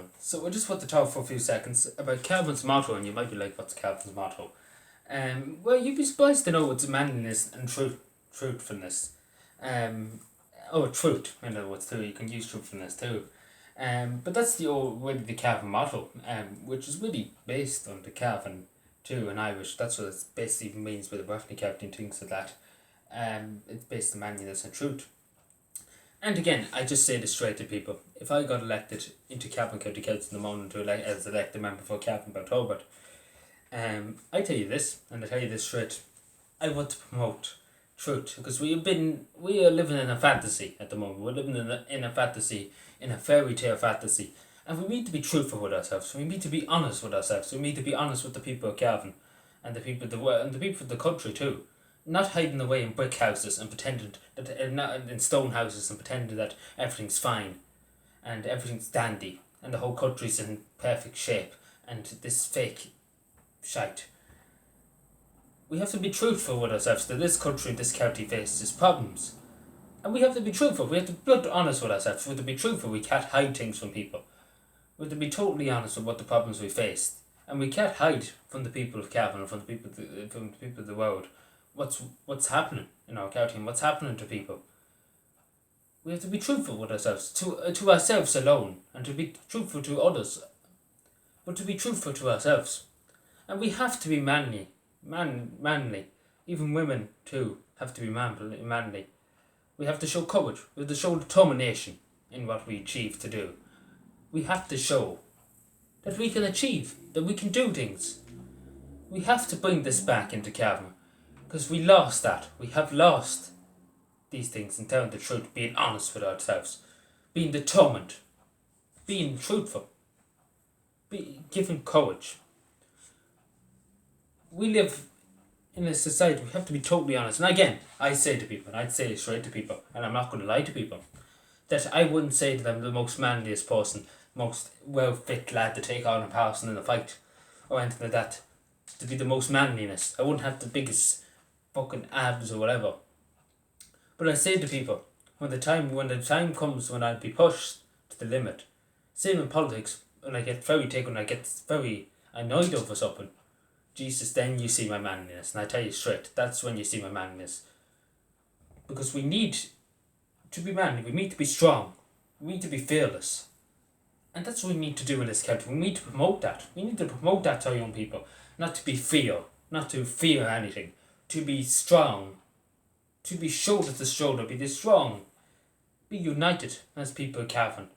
everyone. So I just want to talk for a few seconds about Calvin's motto, and you might be like, what's Calvin's motto? Well, you'd be surprised to know it's manliness and truthfulness. Truth, in other words, too. You can use truthfulness too. But that's really the Calvin motto, which is really based on the Calvin too in Irish. That's what it basically means with the Roughly Calvin things like that. It's based on manliness and truth. And again, I just say this straight to people. If I got elected into Cavan County Council in the morning as elected member for Cavan by October, I tell you this, and I tell you this straight, I want to promote truth, because we are living in a fantasy at the moment. We're living in a fantasy, in a fairy tale fantasy, and we need to be truthful with ourselves. We need to be honest with ourselves. We need to be honest with the people of Cavan, and the people of the world, and the people of the country too. Not hiding away in brick houses and pretending that not in stone houses and pretending that everything's fine, and everything's dandy, and the whole country's in perfect shape, and this fake shite. We have to be truthful with ourselves that this country, this county faces problems, and we have to be truthful. We have to be blood honest with ourselves. We have to be truthful. We can't hide things from people. We have to be totally honest with what the problems we faced, and we can't hide from the people of Cavan or from the people of the world what's happening in our county and what's happening to people. We have to be truthful with ourselves, to ourselves alone, and to be truthful to others, but to be truthful to ourselves. And we have to be manly. Even women too have to be manly. We have to show courage. We have to show determination in what we achieve to do. We have to show that we can achieve, that we can do things. We have to bring this back into Cavan, because we lost that. We have lost these things and telling the truth, being honest with ourselves, being determined, being truthful, giving courage. We live in a society, we have to be totally honest. And again, I say to people, and I'd say it straight to people, and I'm not going to lie to people, that I wouldn't say that I'm the most manliest person, most well-fit lad to take on a person in a fight, or anything like that, to be the most manliness. I wouldn't have the biggest fucking abs or whatever. But I say to people, when the time comes when I'll be pushed to the limit, same in politics, when I get very annoyed over something, Jesus, then you see my manliness. And I tell you straight, that's when you see my manliness. Because we need to be manly, we need to be strong, we need to be fearless. And that's what we need to do in this country. We need to promote that. We need to promote that to our young people. Not to fear anything. To be strong. To be shoulder to shoulder. Be strong. Be united as people of Cavan.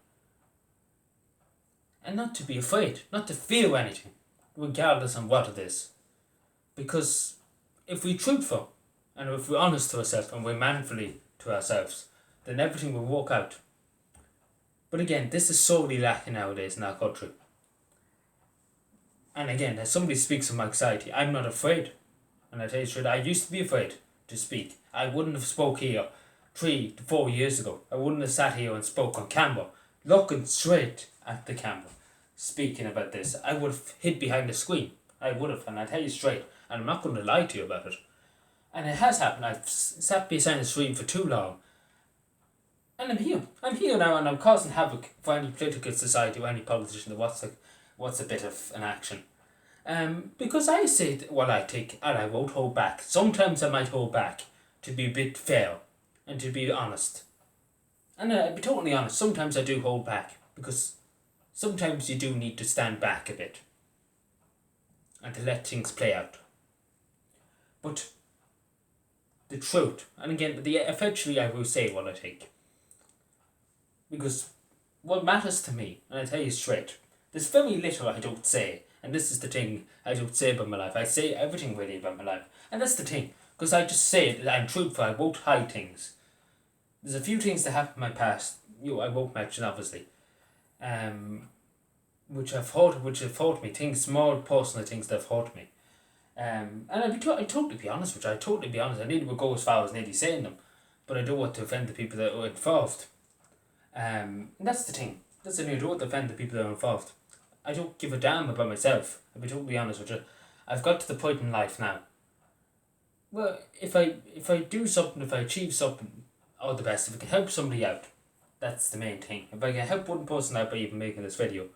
And not to be afraid. Not to fear anything, regardless of what it is. Because if we're truthful, and if we're honest to ourselves, and we're manfully to ourselves, then everything will work out. But again, this is sorely lacking nowadays in our country. And again, as somebody speaks of my anxiety, I'm not afraid. And I tell you straight, I used to be afraid to speak. I wouldn't have spoke here 3 to 4 years ago. I wouldn't have sat here and spoke on camera, looking straight at the camera, speaking about this. I would have hid behind the screen. I would have, and I tell you straight, and I'm not going to lie to you about it. And it has happened. I've sat behind the screen for too long. And I'm here now, and I'm causing havoc for any political society or any politician that what's a bit of an action. Because I say what I think, and I won't hold back. Sometimes I might hold back to be a bit fair and to be honest. And I'll be totally honest, sometimes I do hold back, because sometimes you do need to stand back a bit and to let things play out. But the truth, and again, eventually I will say what I think. Because what matters to me, and I tell you straight, there's very little I don't say, and this is the thing I don't say about my life. I say everything really about my life, and that's the thing, because I just say it, I'm truthful, I won't hide things. There's a few things that happened in my past, I won't mention obviously, which have hurt me, things, small personal things that have hurt me. And I'd totally be honest with you, I nearly would go as far as nearly saying them, but I don't want to offend the people that are involved. And that's the thing. That's the thing. I don't want to offend the people that are involved. I don't give a damn about myself. I'll be totally honest with you. I've got to the point in life now. Well, if I do something, if I achieve something, all the best. If I can help somebody out, that's the main thing. If I can help one person out by even making this video,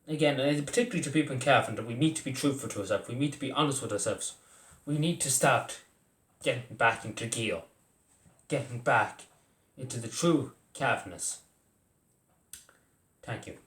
again, particularly to people in Cavan, that we need to be truthful to ourselves. We need to be honest with ourselves. We need to start getting back into gear, getting back into the true Cavness. Thank you.